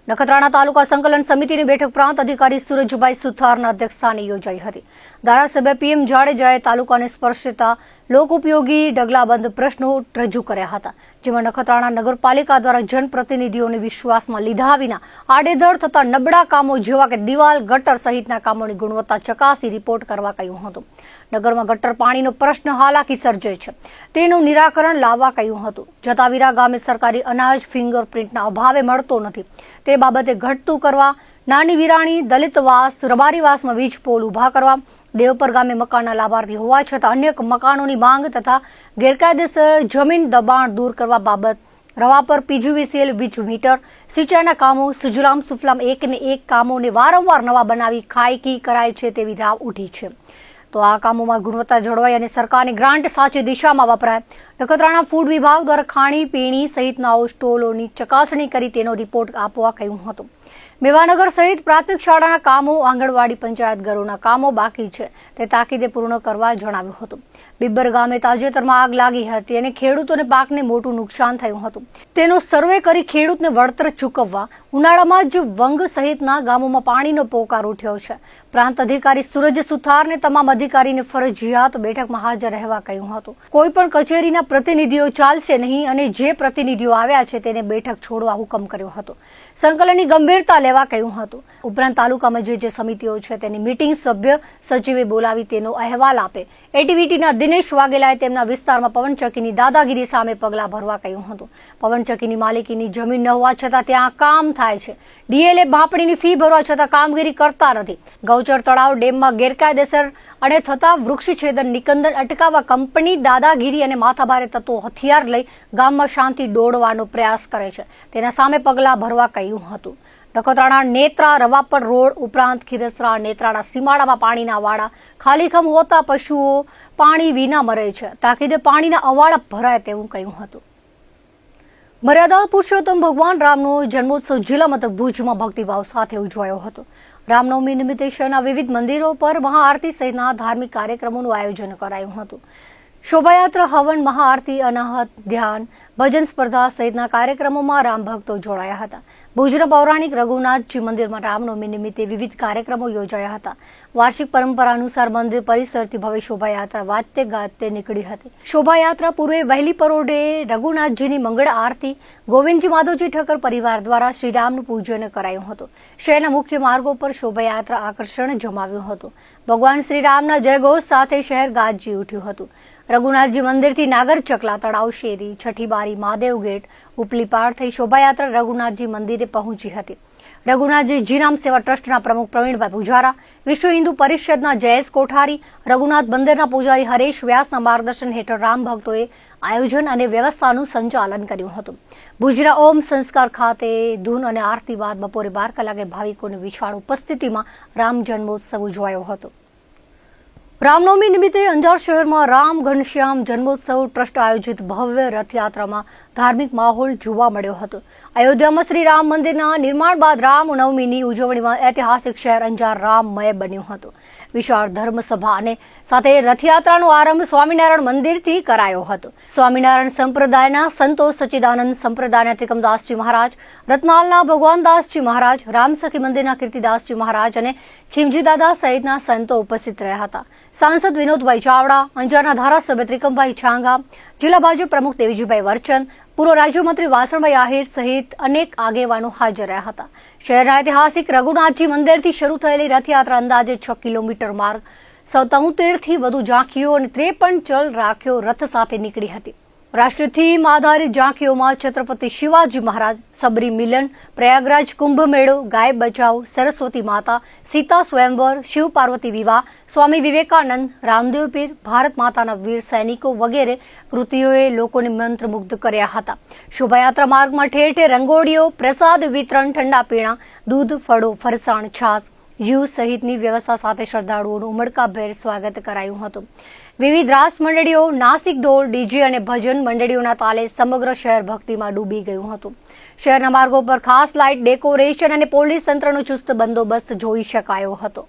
નખત્રાણા તાલુકા સંકલન સમિતિની બેઠક પ્રાંત અધિકારી સુરજભાઈ સુથારના અધ્યક્ષસ્થાને યોજાઈ હતી। ધારાસભ્ય પીએમ જાડેજાએ તાલુકાને સ્પર્શતા લોકઉપયોગી ઢગલાબંધ પ્રશ્નો રજૂ કર્યા હતા, જેમાં નખત્રાણા નગરપાલિકા દ્વારા જનપ્રતિનિધિઓને વિશ્વાસમાં લીધા વિના આડેધડ થતા નબળા કામો જેવા કે દિવાલ, ગટર સહિતના કામોની ગુણવત્તા ચકાસી રિપોર્ટ કરવા કહ્યું હતું। નગરમાં ગટર પાણીનો પ્રશ્ન હાલાકી સર્જે છે, તેનું નિરાકરણ લાવવા કહ્યું હતું। જતાવીરા ગામે સરકારી અનાજ ફિંગરપ્રિન્ટના અભાવે મળતો નથી, તે બાબતે ઘટતું કરવા, નાની વિરાણી, દલિતવાસ, રબારીવાસમાં વીજ પોલ ઉભા કરવા, દેવપર ગામે મકાનના લાભાર્થી હોવા છતાં અન્ય મકાનોની માંગ તથા ગેરકાયદેસર જમીન દબાણ દૂર કરવા બાબત, રવાપર પીજીવીસીએલ વીજ મીટર, સિંચાઈના કામો, સુજલામ સુફલામ એકને એક કામોને વારંવાર નવા બનાવી ખાયકી કરાય છે તેવી રાવ ઉઠી છે। તો આ કામોમાં ગુણવત્તા જળવાઈ અને સરકારની ગ્રાન્ટ સાચી દિશામાં વપરાય। નખત્રાણા ફૂડ વિભાગ દ્વારા ખાણીપીણી સહિતના સ્ટોલોની ચકાસણી કરી તેનો રિપોર્ટ આપવા કહ્યું હતું। મેવાનગર સહિત પ્રાથમિક શાળાના કામો, આંગણવાડી, પંચાયત ઘરોના કામો બાકી છે તે તાકીદે પૂર્ણ કરવા જણાવ્યું હતું। બિબ્બર ગામે તાજેતરમાં આગ લાગી હતી અને ખેડૂતોને પાકને મોટું નુકસાન થયું હતું, તેનો સર્વે કરી ખેડૂતને વળતર ચૂકવવા ઉનાળામાં જ વંગ સહિતના ગામોમાં પાણીનો પોકાર ઉઠ્યો છે। પ્રાંત અધિકારી સુરજ સુથારને તમામ અધિકારીને ફરજિયાત બેઠકમાં હાજર રહેવા કહ્યું હતું। કોઈ પણ કચેરીના પ્રતિનિધિઓ ચાલશે નહીં અને જે પ્રતિનિધિઓ આવ્યા છે તેને બેઠક છોડવા હુકમ કર્યો હતો। સંકલનની ગંભીરતા લેવા કહ્યું હતું। ઉપરાંત તાલુકામાં જે સમિતિઓ છે તેની મીટિંગ સભ્ય સચિવે બોલાવી તેનો અહેવાલ આપે। એટીવીટીના દિનેશ વાઘેલાએ તેમના વિસ્તારમાં પવનચક્કીની દાદાગીરી સામે પગલાં ભરવા કહ્યું હતું। પવનચક્કીની માલિકીની જમીન ન હોવા છતાં ત્યાં કામ થાય છે। ડીએલએ માપણીની ફી ભરવા છતાં કામગીરી કરતા નથી। ગૌચર તળાવ ડેમમાં ગેરકાયદેસર અને થતા વૃક્ષછેદન નિકંદન અટકાવવા કંપની દાદાગીરી અને માથાભારે તત્વો હથિયાર લઈ ગામમાં શાંતિ દોડવાનો પ્રયાસ કરે છે, તેના સામે પગલાં ભરવા કહ્યું હતું। નખત્રાણા નેત્રા રવાપર રોડ ઉપરાંત ખીરસરા નેત્રાના સીમાડામાં પાણીના વાડા ખાલીખમ હોતા પશુઓ પાણી વિના મરે છે, તાકીદે પાણીના અવાડા ભરાય તેવું કહ્યું હતું। મર્યાદા પુરુષોત્તમ ભગવાન રામનો જન્મોત્સવ જિલ્લા મથક ભુજમાં ભક્તિભાવ સાથે ઉજવાયો હતો। રામનવમી નિમિત્તે શહેરના વિવિધ મંદિરો પર મહાઆરતી સહિતના ધાર્મિક કાર્યક્રમોનું આયોજન કરાયું હતું। શોભાયાત્રા, હવન, મહાઆરતી, અનાહત, ધ્યાન, ભજન સ્પર્ધા સહિતના કાર્યક્રમોમાં રામ ભક્તો જોડાયા હતા। ભુજના પૌરાણિક રઘુનાથજી મંદિરમાં રામનવમી નિમિત્તે વિવિધ કાર્યક્રમો યોજાયા હતા। વાર્ષિક પરંપરા અનુસાર મંદિર પરિસરથી ભવ્ય શોભાયાત્રા વાજતે ગાજતે નીકળી હતી। શોભાયાત્રા પૂર્વે વહેલી પરોઢે રઘુનાથજીની મંગળ આરતી ગોવિંદજી માધવજી ઠક્કર પરિવાર દ્વારા શ્રીરામનું પૂજન કરાયું હતું। શહેરના મુખ્ય માર્ગો પર શોભાયાત્રા આકર્ષણ જમાવ્યું હતું। ભગવાન શ્રીરામના જયઘોષ સાથે શહેર ગાજી ઉઠ્યું હતું। રઘુનાથજી મંદિરથી નાગર ચકલા તળાવ, શેરી, છઠ્ઠીબારી, મહાદેવ ગેટ, ઉપલીપાડ થઈ શોભાયાત્રા રઘુનાથજી મંદિરે પહોંચી હતી। રઘુનાથજી જીનામ સેવા ટ્રસ્ટના પ્રમુખ પ્રવીણભાઈ પૂજારા, વિશ્વ હિન્દુ પરિષદના જયેશ કોઠારી, રઘુનાથ મંદિરના પૂજારી હરેશ વ્યાસના માર્ગદર્શન હેઠળ રામ ભક્તોએ આયોજન અને વ્યવસ્થાનું સંચાલન કર્યું હતું। ભુજના ઓમ સંસ્કાર ખાતે ધૂન અને આરતી બાદ બપોરે 12 કલાકે ભાવિકોની વિશાળ ઉપસ્થિતિમાં રામ જન્મોત્સવ ઉજવાયો હતો। રામનવમી નિમિત્તે અંજાર શહેરમાં રામ ઘનશ્યામ જન્મોત્સવ ટ્રસ્ટ આયોજિત ભવ્ય રથયાત્રામાં ધાર્મિક માહોલ જોવા મળ્યો હતો। અયોધ્યામાં શ્રી રામ મંદિરના નિર્માણ બાદ રામનવમીની ઉજવણીમાં ઐતિહાસિક શહેર અંજાર રામમય બન્યું હતું। વિશાળ ધર્મસભા અને સાથે રથયાત્રાનો આરંભ સ્વામિનારાયણ મંદિરથી કરાયો હતો। સ્વામિનારાયણ સંપ્રદાયના સંતો, સચ્ચિદાનંદ સંપ્રદાયના ત્રિકમદાસજી મહારાજ, રત્નાલના ભગવાનદાસજી મહારાજ, રામસખી મંદિરના કીર્તિદાસજી મહારાજ અને ખીમજી દાદા સહિતના સંતો ઉપસ્થિત રહ્યા હતા। સાંસદ વિનોદભાઈ ચાવડા, અંજારના ધારાસભ્ય ત્રિકમભાઈ છાંગા, જિલ્લા ભાજપ પ્રમુખ દેવજીભાઈ વરચંદ, પૂર્વ રાજ્યમંત્રી વાસણભાઈ આહિર સહિત અનેક આગેવાનો હાજર રહ્યા હતા। શહેરના ઐતિહાસિક રઘુનાથજી મંદિરથી શરૂ થયેલી રથયાત્રા અંદાજે 6 કિલોમીટર માર્ગ, 77થી વધુ ઝાંખીઓ અને 53 ચલ રાખ્યો રથ સાથે નીકળી હતી। રાષ્ટ્રીય થીમ આધારિત ઝાંખીઓમાં છત્રપતિ શિવાજી મહારાજ, સબરી મિલન, પ્રયાગરાજ કુંભ મેળો, ગાય બચાવ, સરસ્વતી માતા, સીતા સ્વયંવર, શિવ પાર્વતી વિવાહ, સ્વામી વિવેકાનંદ, રામદેવ પીર, ભારત માતાના વીર સૈનિકો વગેરે કૃતિઓએ લોકોને મંત્રમુગ્ધ કર્યા હતા। શોભાયાત્રા માર્ગમાં ઠેર ઠેર રંગોળીઓ, પ્રસાદ વિતરણ, ઠંડા પીણા, દૂધ, ફળો, ફરસાણ, છાશ, જીવ સહિતની વ્યવસ્થા સાથે શ્રદ્ધાળુઓનું ઉમળકાભેર સ્વાગત કરાયું હતું। વિવિધ રાસ મંડળીઓ, નાસિક ઢોલ, ડીજે અને ભજન મંડળીઓના તાલે સમગ્ર શહેર ભક્તિમાં ડૂબી ગયું હતું। શહેરના માર્ગો પર ખાસ લાઇટ, ડેકોરેશન અને પોલીસ તંત્રનો ચુસ્ત બંદોબસ્ત જોઈ શકાયો હતો।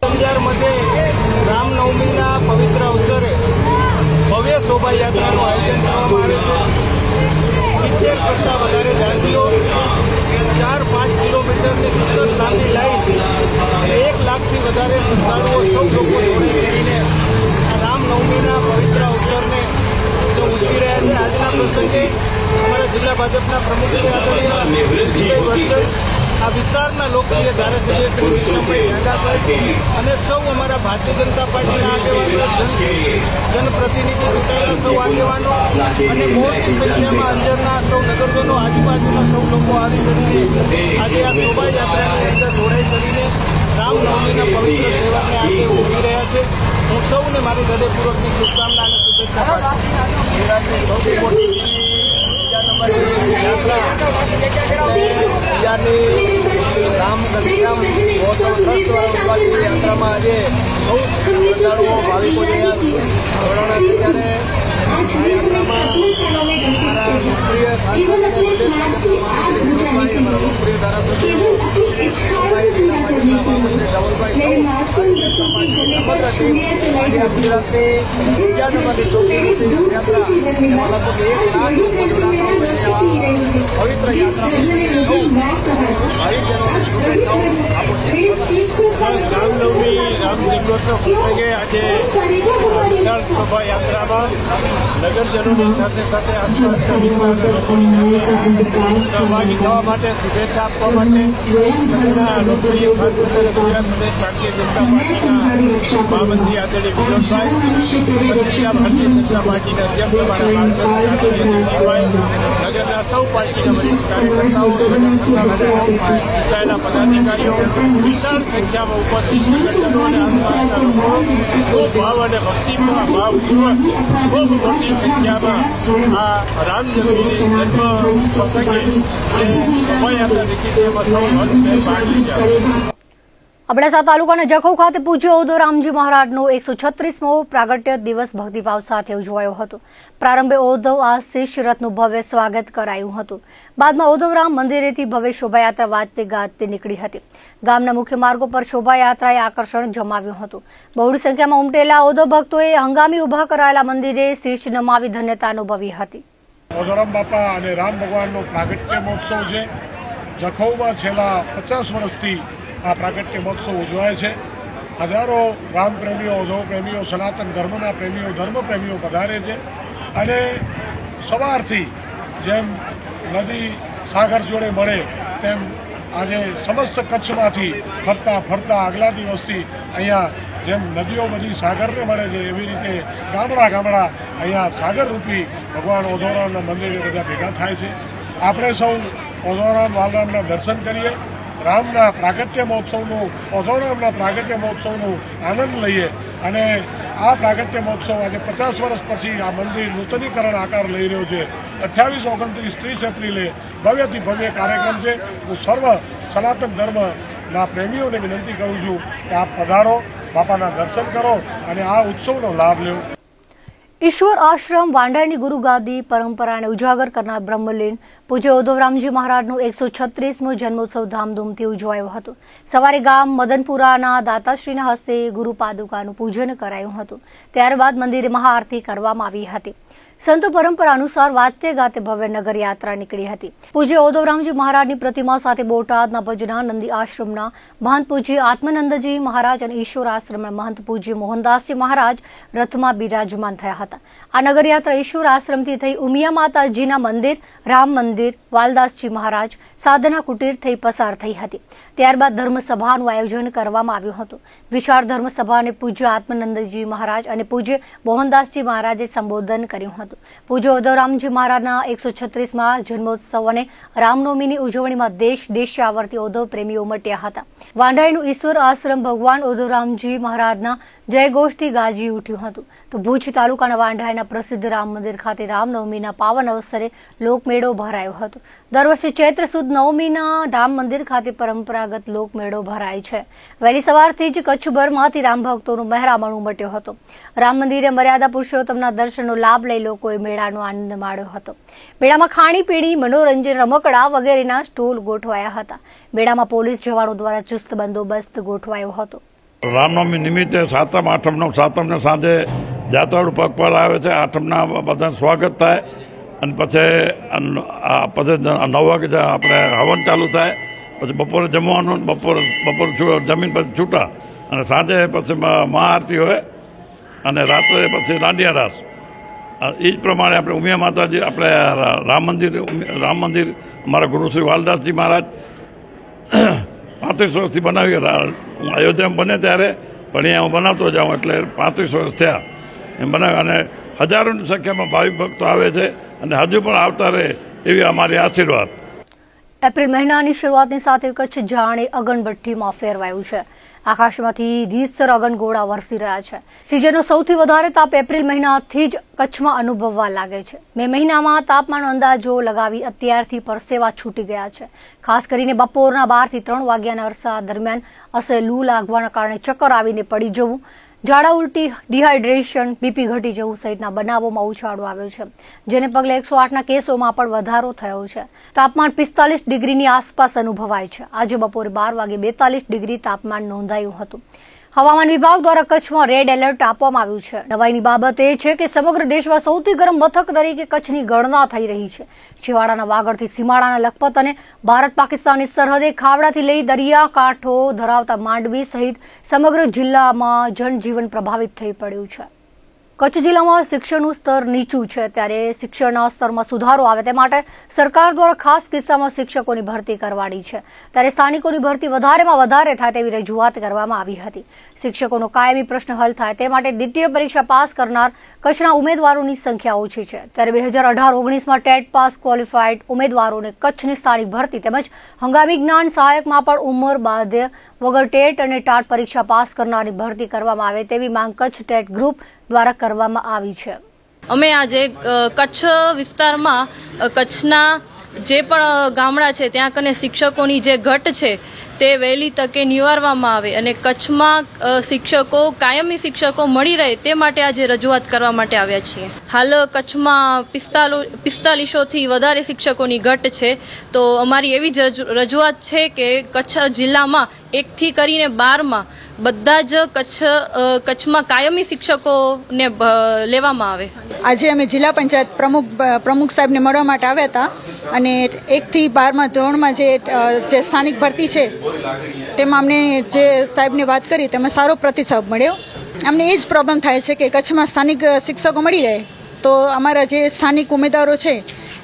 અંજારमध्ये રામનવમીના પવિત્ર અવસરે ભવ્ય શોભાયાત્રાનું આયોજન કરવામાં આવે છે। 70 કરતા વધારે ઝાંખીઓ 4-5 કિલોમીટર આજે આજના પ્રસંગે અમારા જિલ્લા ભાજપના પ્રમુખ શ્રી આદરણીય જીતુભાઈ વત્સલ, આ વિસ્તારના લોકપ્રિય ધારાસભ્ય શ્રી વિક્રમભાઈ ઝાલાભાઈ અને સૌ અમારા ભારતીય જનતા પાર્ટીના આગેવાનો, જનપ્રતિનિધિ ચૂંટાયેલા સૌ આગેવાનો અને મોટી સંખ્યામાં અંદરના સૌ નગરજનો, આજુબાજુના સૌ લોકો આવી કરીને આજે આ શોભાયાત્રાની અંદર જોડાઈ કરીને રામનવમીના પવિત્ર તહેવારને આજે ઉજવી રહ્યા છે. હું સૌને મારી હૃદયપૂર્વકની શુભકામના અને શુભેચ્છા પાઠવું. ગુજરાતની સૌથી મોટી રામ ગતિરામ મહોત્સવ ટ્રસ્ટ યાત્રામાં આજે બહુ શ્રદ્ધાળુઓ ભાવિકો જોડાણા છે. ત્યારે આ યાત્રામાં અમારા લોકપ્રિય લોકપ્રિય ધારાસભ્યો ગુજરાતની બીજા નંબરની સૌથી મોટી યાત્રા એમાં લગભગ 1 લાખ પવિત્ર રામનવમી રામ જન્મોત્સવ પ્રસંગે આજે વિશાળ શોભાયાત્રામાં નગરજનોની સાથે સાથે સહભાગી થવા માટે, શુભેચ્છા આપવા માટે લોકપ્રિય ગુજરાત પ્રદેશ ભારતીય જનતા પાર્ટીના મહામંત્રી આદરણીય વિનોદભાઈ, ભારતીય જનતા પાર્ટીના અધ્યક્ષ અમારા નગરના સૌ પાર્ટીના વરિષ્ઠ કાર્યકર્તાઓ, ચૂંટાયેલા પદાધિકારીઓ, વિશાળ સંખ્યામાં ઉપસ્થિત નગરજનો અને આસપાસના લોકો ભાવ અને ભાવપૂર્વક ખૂબ મોટી સંખ્યામાં આ રામજન્મની જન્મ પ્રસંગે જે શોભાયાત્રા નીકળી છે એમાં સૌ હર્ષભેર ભાગ લીધા. અબડાસા તાલુકાના જખૌ ખાતે પૂજ્ય ઓધવરામજી મહારાજનો 136મો પ્રાગટ્ય દિવસ ભક્તિભાવ સાથે ઉજવાયો હતો. પ્રારંભે ઓધવ આશીષ રથનું ભવ્ય સ્વાગત કરાયું હતું. બાદમાં ઓધવરામ મંદિરેથી ભવ્ય શોભાયાત્રા વાજતે ગાજતે નીકળી હતી. ગામના મુખ્ય માર્ગો પર શોભાયાત્રાએ આકર્ષણ જમાવ્યું હતું. બહોળી સંખ્યામાં ઉમટેલા ઓધવ ભક્તોએ હંગામી ઉભા કરાયેલા મંદિરે શીશ નમાવી ધન્યતા અનુભવી હતી. ઓધવરામ બાપા અને રામ ભગવાનનો પ્રાગટ્ય મહોત્સવ છે. જખૌમાં છેલ્લા 50 વર્ષથી આ પ્રાગટ્ય મહોત્સવ ઉજવાય છે. હજારો રામ પ્રેમીઓ, ઓધવ પ્રેમીઓ, સનાતન ધર્મના પ્રેમીઓ, ધર્મ પ્રેમીઓ પધારે છે અને સવારથી જેમ નદી સાગર જોડે મળે તેમ આજે સમસ્ત કચ્છમાંથી ફરતા ફરતા આગલા દિવસથી અહીંયા જેમ નદીઓ બધી સાગરને મળે છે એવી રીતે ગામડા અહીંયા સાગરરૂપી ભગવાન ઓધવરામના મંદિરે બધા ભેગા થાય છે. આપણે સૌ ઓધવરામ વાલરામના દર્શન કરીએ, રામના પ્રાગટ્ય મહોત્સવનું, ઓધવરામના પ્રાગટ્ય મહોત્સવનું આનંદ લઈએ અને આ પ્રાગટ્ય મહોત્સવ આજે 50 વર્ષ પછી આ મંદિર નૂતનીકરણ આકાર લઈ રહ્યો છે. 28, 29, 30 એપ્રિલે ભવ્યથી ભવ્ય કાર્યક્રમ છે. હું સર્વ સનાતન ધર્મના પ્રેમીઓને વિનંતી કરું છું કે આપ પધારો, બાપાના દર્શન કરો અને આ ઉત્સવનો લાભ લેવો. ઈશ્વર આશ્રમ વાંઢાઈની ગુરુગાદી પરંપરાને ઉજાગર કરનાર બ્રહ્મલીન પૂજ્ય ઓધવરામજી મહારાજનો 136મો જન્મોત્સવ ધામધૂમથી ઉજવાયો હતો. સવારે ગામ મદનપુરાના દાતાશ્રીના હસ્તે ગુરુ પાદુકાનું પૂજન કરાયું હતું. ત્યારબાદ મંદિરે મહાઆરતી કરવામાં આવી હતી. સંતો પરંપરા અનુસાર વાજતે ગાતે ભવ્ય નગર યાત્રા નીકળી હતી. પૂજ્ય ઓધવરામજી મહારાજની પ્રતિમા સાથે બોટાદના ભજનાનંદી આશ્રમના મહંત પૂજ્ય આત્મનંદજી મહારાજ અને ઈશ્વર આશ્રમના મહંત પૂજ્ય મોહનદાસજી મહારાજ રથમાં બિરાજમાન થયા હતા. આ નગર યાત્રા ઈશ્વર આશ્રમથી થઈ ઉમિયા માતાજીના મંદિર, રામ મંદિર, વાલદાસજી મહારાજ, સાધના કુટીર થઈ પસાર થઈ હતી. ત્યારબાદ ધર્મસભાનું આયોજન કરવામાં આવ્યું હતું. વિશાળ ધર્મસભાને પૂજ્ય આત્મનંદજી મહારાજ અને પૂજ્ય મોહનદાસજી મહારાજે સંબોધન કર્યું હતું. પૂજ્ય ઓધવરામજી મહારાજના 136મા જન્મોત્સવ અને રામનવમીની ઉજવણીમાં દેશ આવરતી ઓધવ પ્રેમીઓ ઉમટ્યા હતા. વાંઢાઈનું ઈશ્વર આશ્રમ ભગવાન ઓધવરામજી મહારાજના જયઘોષથી ગાજી ઉઠ્યું હતું. તો ભુજ તાલુકાના વાંઢાઈના પ્રસિદ્ધ રામ મંદિર ખાતે રામનવમીના પાવન અવસરે લોકમેળો ભરાયો હતો. દર વર્ષે ચૈત્ર સુદ નવમીના રામ મંદિર ખાતે પરંપરાગત લોકમેળો ભરાય છે. વહેલી સવારથી જ કચ્છભરમાંથી રામ ભક્તોનો મહેરામણ ઉમટ્યો હતો. રામ મંદિરે મર્યાદા પુરુષોત્તમના દર્શનનો લાભ લઈ લોકોએ મેળાનો આનંદ માણ્યો હતો. મેળામાં ખાણીપીણી, મનોરંજન, રમકડા વગેરેના સ્ટોલ ગોઠવાયા હતા. મેળામાં પોલીસ જવાનો દ્વારા ચુસ્ત બંદોબસ્ત ગોઠવાયો હતો. રામનવમી નિમિત્તે સાતમને સાંજે જાત્રાળુ પગપાળા આવે છે. આઠમના બધા સ્વાગત થાય અને પછી 9 વાગે આપણે હવન ચાલુ થાય. પછી બપોરે જમવાનું, બપોર જમીન પછી છૂટા અને સાંજે પછી મહાઆરતી હોય અને રાત્રે પછી દાંડિયા રાસ એ જ પ્રમાણે આપણે ઉમિયા માતાજી આપણે રામ મંદિર અમારા ગુરુ શ્રી વાલદાસજી મહારાજ 35 વર્ષથી બનાવી હું અયોધ્યામાં બને ત્યારે પણ અહીંયા હું બનાવતો જાઉં એટલે 35 વર્ષ થયા એમ બનાવ્યું અને હજારોની સંખ્યામાં ભાવિક ભક્તો આવે છે અને હજુ પણ આવતા રહે એવી અમારી આશીર્વાદ. એપ્રિલ મહિનાની શરૂઆતની સાથે કચ્છ જાણે અગનભઠ્ઠીમાં ફેરવાયું છે. આકાશમાંથી રીતસર અગનગોળા વરસી રહ્યા છે. સિઝનનો સૌથી વધારે તાપ એપ્રિલ મહિનાથી જ કચ્છમાં અનુભવવા લાગે છે. મે મહિનામાં તાપમાન અંદાજો લગાવી અત્યારથી પરસેવા છૂટી ગયા છે. ખાસ કરીને બપોરના 12 થી 3 વાગ્યાના અરસા દરમિયાન અસહ્ય લૂ લાગવાના કારણે ચક્કર આવીને પડી જવું, ઝાડા ઉલટી, ડિહાઇડ્રેશન, બીપી ઘટી જવું સહિતના બનાવોમાં ઉછાળો આવ્યો છે, જેને પગલે 108ના કેસોમાં પણ વધારો થયો છે. તાપમાન 45 ડિગ્રીની આસપાસ અનુભવાય છે. આજે બપોરે 12 વાગે 42 ડિગ્રી તાપમાન નોંધાયું હતું. હવામાન વિભાગ દ્વારા કચ્છમાં રેડ એલર્ટ આપવામાં આવ્યું છે. નવાઈની બાબત એ છે કે સમગ્ર દેશમાં સૌથી ગરમ મથક તરીકે કચ્છની ગણના થઈ રહી છે. છેવાડાના વાગડથી સીમાડાના લખપત અને ભારત પાકિસ્તાનની સરહદે ખાવડાથી લઈ દરિયાકાંઠો ધરાવતા માંડવી સહિત સમગ્ર જિલ્લામાં જનજીવન પ્રભાવિત થઈ પડ્યું છે. કચ્છ જિલ્લામાં શિક્ષણનું સ્તર નીચું છે, ત્યારે શિક્ષણના સ્તરમાં સુધારો આવે તે માટે સરકાર દ્વારા ખાસ કિસ્સામાં શિક્ષકોની ભરતી કરવાની છે. ત્યારે સ્થાનિકોની ભરતી વધારેમાં વધારે થાય તેવી રજૂઆત કરવામાં આવી હતી. શિક્ષકોનો કાયમી પ્રશ્ન હલ થાય તે માટે દ્વિતીય પરીક્ષા પાસ કરનાર કચ્છના ઉમેદવારોની સંખ્યા ઓછી છે. ત્યારે 2018-19માં ટેટ પાસ ક્વોલિફાઈડ ઉમેદવારોને કચ્છની સ્થાનિક ભરતી તેમજ હંગામી જ્ઞાન સહાયકમાં પણ ઉંમર બાધ્ય વગર ટેટ અને ટાટ પરીક્ષા પાસ કરનારની ભરતી કરવામાં આવે તેવી માંગ કચ્છ ટેટ ગ્રુપ દ્વારા કરવામાં આવી છે. અમે આજે કચ્છ વિસ્તારમાં કચ્છના જે પણ ગામડા છે ત્યાં કને શિક્ષકોની જે ઘટ છે તે વહેલી તકે નિવારવામાં આવે અને કચ્છમાં શિક્ષકો કાયમી શિક્ષકો મળી રહે તે માટે આજે રજૂઆત કરવા માટે આવ્યા છીએ. હાલ કચ્છમાં 4500થી વધારે શિક્ષકોની ઘટ છે, તો અમારી એવી જ રજૂઆત છે કે કચ્છ જિલ્લામાં 1 થી કરીને 12માં બધા જ કચ્છમાં કાયમી શિક્ષકોને લેવામાં આવે. આજે અમે જિલ્લા પંચાયત પ્રમુખ સાહેબને મળવા માટે આવ્યા હતા અને 1 થી 12મા ધોરણમાં જે સ્થાનિક ભરતી છે તેમાં અમને જે સાહેબને વાત કરી તેમાં સારો પ્રતિસાદ મળ્યો. અમને એ જ પ્રોબ્લેમ થાય છે કે કચ્છમાં સ્થાનિક શિક્ષકો મળી રહે તો અમારા જે સ્થાનિક ઉમેદવારો છે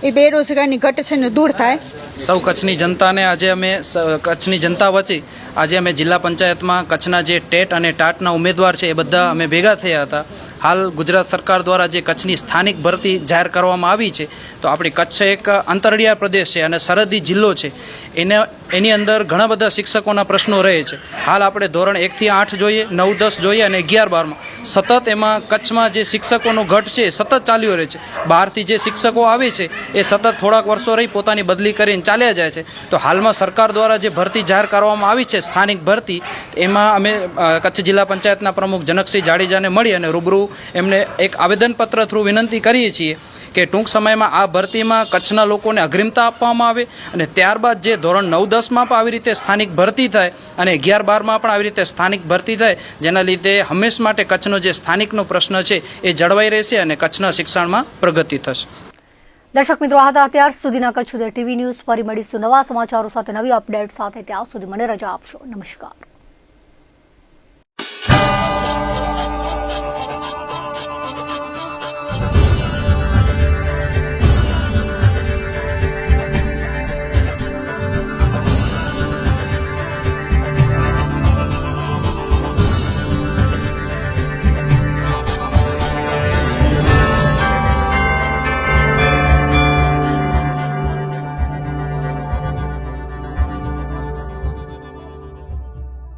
એ બેરોજગારની ઘટ છે ને દૂર થાય. સૌ કચ્છની જનતાને આજે અમે કચ્છની જનતા વચ્ચે આજે અમે જિલ્લા પંચાયતમાં કચ્છના જે ટેટ અને ટાટના ઉમેદવાર છે એ બધા અમે ભેગા થયા હતા. હાલ ગુજરાત સરકાર દ્વારા જે કચ્છની સ્થાનિક ભરતી જાહેર કરવામાં આવી છે, તો આપણી કચ્છ એક અંતરિયાળ પ્રદેશ છે અને સરહદી જિલ્લો છે, એની અંદર ઘણા બધા શિક્ષકોના પ્રશ્નો રહે છે. હાલ આપણે ધોરણ 1 થી 8 જોઈએ, 9, 10 જોઈએ અને 11-12માં સતત એમાં કચ્છમાં જે શિક્ષકોનો ઘટ છે એ સતત ચાલ્યો રહે છે. બહારથી જે શિક્ષકો આવે છે એ સતત થોડાક વર્ષો રહી પોતાની બદલી કરીને ચાલ્યા જાય છે. તો હાલમાં સરકાર દ્વારા જે ભરતી જાહેર કરવામાં આવી છે સ્થાનિક ભરતી, એમાં અમે કચ્છ જિલ્લા પંચાયતના પ્રમુખ જનકસિંહ જાડેજાને મળી અને રૂબરૂ એમને એક આવેદનપત્ર થ્રુ વિનંતી કરીએ છીએ કે ટૂંક સમયમાં આ ભરતીમાં કચ્છના લોકોને અગ્રિમતા આપવામાં આવે અને ત્યારબાદ જે ધોરણ 9-10માં પણ આવી રીતે સ્થાનિક ભરતી થાય અને 11-12માં પણ આવી રીતે સ્થાનિક ભરતી થાય, જેના લીધે હંમેશ માટે કચ્છનો જે સ્થાનિકનો પ્રશ્ન છે એ જળવાઈ રહેશે અને કચ્છના શિક્ષણમાં પ્રગતિ થશે. દર્શક મિત્રો, આ હતા અત્યાર સુધીના કચ્છ ઉદય ટીવી ન્યૂઝ. ફરી મળીશું નવા સમાચારો સાથે, નવી અપડેટ સાથે. ત્યાં સુધી મને રજા આપશો. નમસ્કાર.